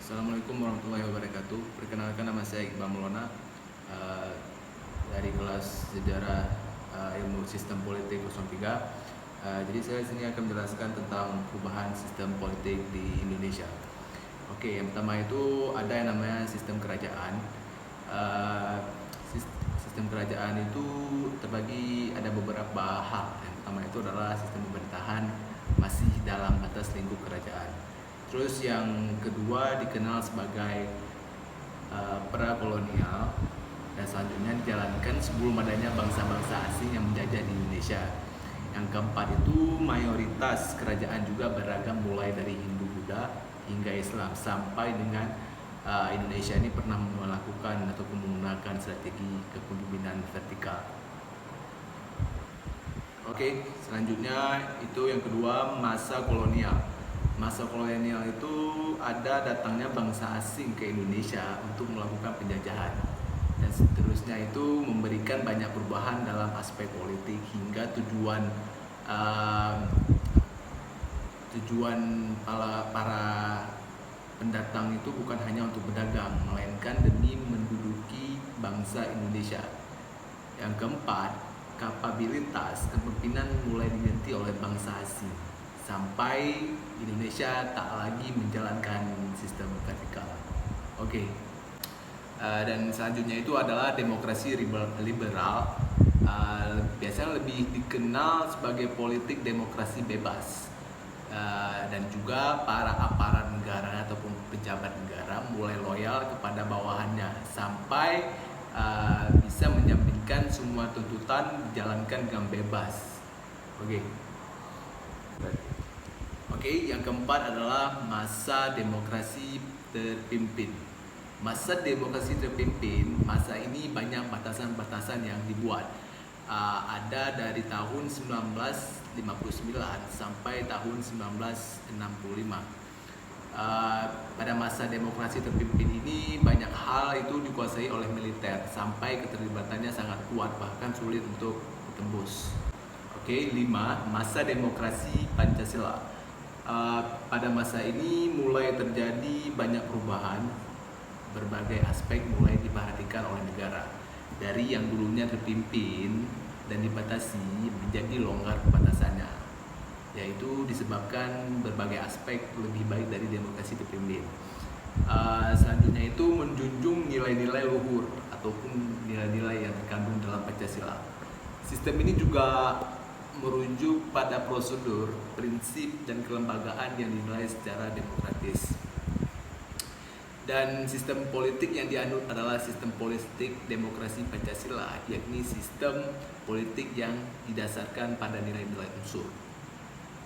Assalamualaikum warahmatullahi wabarakatuh. Perkenalkan, nama saya Iqbal Maulana, eh, dari kelas Sejarah Ilmu Sistem Politik 03. Jadi saya di sini akan menjelaskan tentang perubahan sistem politik di Indonesia. Oke, yang pertama itu ada yang namanya sistem kerajaan. Eh, Sistem kerajaan itu terbagi ada beberapa hal. Yang pertama itu adalah sistem pemerintahan masih dalam batas lingkup kerajaan. Terus yang kedua dikenal sebagai prakolonial, dan selanjutnya dijalankan sebelum adanya bangsa-bangsa asing yang menjajah di Indonesia. Yang keempat itu mayoritas kerajaan juga beragam, mulai dari Hindu, Buddha hingga Islam, sampai dengan Indonesia ini pernah melakukan ataupun menggunakan strategi kepemimpinan vertikal. Oke, selanjutnya itu yang kedua, masa kolonial. Masa kolonial itu ada datangnya bangsa asing ke Indonesia untuk melakukan penjajahan, dan seterusnya itu memberikan banyak perubahan dalam aspek politik, hingga tujuan para pendatang itu bukan hanya untuk berdagang, melainkan demi menduduki bangsa Indonesia. Yang keempat, kapabilitas kepemimpinan mulai diganti oleh bangsa asing, sampai Indonesia tak lagi menjalankan sistem vertikal. Oke. Dan selanjutnya itu adalah demokrasi liberal. Biasanya lebih dikenal sebagai politik demokrasi bebas. Dan juga para aparat negara ataupun pejabat negara mulai loyal kepada bawahannya, sampai bisa menjaminkan semua tuntutan dijalankan dengan bebas. Oke, yang keempat adalah masa demokrasi terpimpin. Masa demokrasi terpimpin, masa ini banyak batasan-batasan yang dibuat. Ada dari tahun 1959 sampai tahun 1965. Pada masa demokrasi terpimpin ini banyak hal itu dikuasai oleh militer, sampai keterlibatannya sangat kuat, bahkan sulit untuk ditembus. Oke, 5. Masa demokrasi Pancasila. Pada masa ini mulai terjadi banyak perubahan, berbagai aspek mulai diperhatikan oleh negara. Dari yang dulunya terpimpin dan dibatasi menjadi longgar batasannya, yaitu disebabkan berbagai aspek lebih baik dari demokrasi terpimpin. Selanjutnya itu menjunjung nilai-nilai luhur ataupun nilai-nilai yang terkandung dalam Pancasila. Sistem ini juga merujuk pada prosedur, prinsip, dan kelembagaan yang dinilai secara demokratis. Dan sistem politik yang dianut adalah sistem politik demokrasi Pancasila, yakni sistem politik yang didasarkan pada nilai-nilai unsur,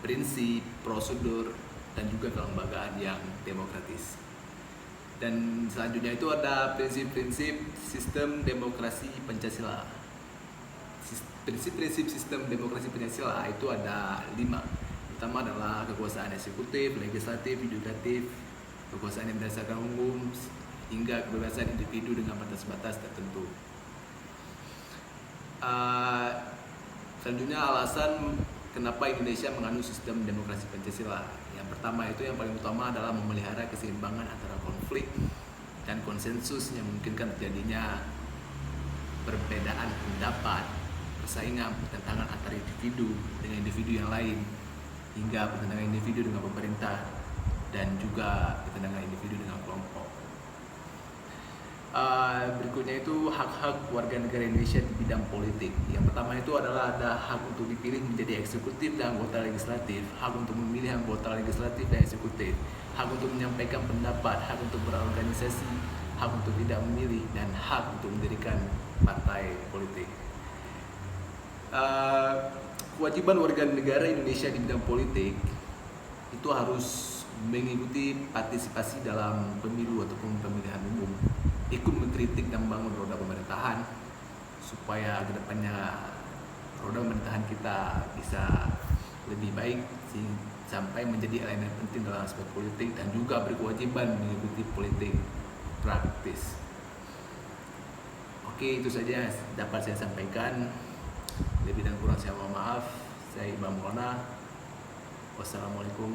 prinsip, prosedur, dan juga kelembagaan yang demokratis. Dan selanjutnya itu ada prinsip-prinsip sistem demokrasi Pancasila. Prinsip-prinsip sistem demokrasi Pancasila itu ada 5. Pertama adalah kekuasaan eksekutif, legislatif, yudikatif, kekuasaan yang berdasarkan hukum, hingga kebebasan individu dengan batas-batas tertentu. Selanjutnya alasan kenapa Indonesia menganut sistem demokrasi Pancasila. Yang pertama itu, yang paling utama adalah memelihara keseimbangan antara konflik dan konsensus yang memungkinkan terjadinya perbedaan pendapat, persaingan, pertentangan antara individu dengan individu yang lain, hingga pertentangan individu dengan pemerintah, dan juga pertentangan individu dengan kelompok. Berikutnya itu hak-hak warga negara Indonesia di bidang politik. Yang pertama itu adalah ada hak untuk dipilih menjadi eksekutif dan anggota legislatif, hak untuk memilih anggota legislatif dan eksekutif, hak untuk menyampaikan pendapat, hak untuk berorganisasi, hak untuk tidak memilih, dan hak untuk mendirikan partai politik. Kewajiban warga negara Indonesia di bidang politik itu harus mengikuti partisipasi dalam pemilu ataupun pemilihan umum, ikut mengkritik dan membangun roda pemerintahan, supaya kedepannya roda pemerintahan kita bisa lebih baik sampai menjadi elemen penting dalam aspek politik, dan juga berkewajiban mengikuti politik praktis. Oke, itu saja dapat saya sampaikan. Lebih dan kurang saya mohon maaf. Saya Iqbal Maulana. Wassalamualaikum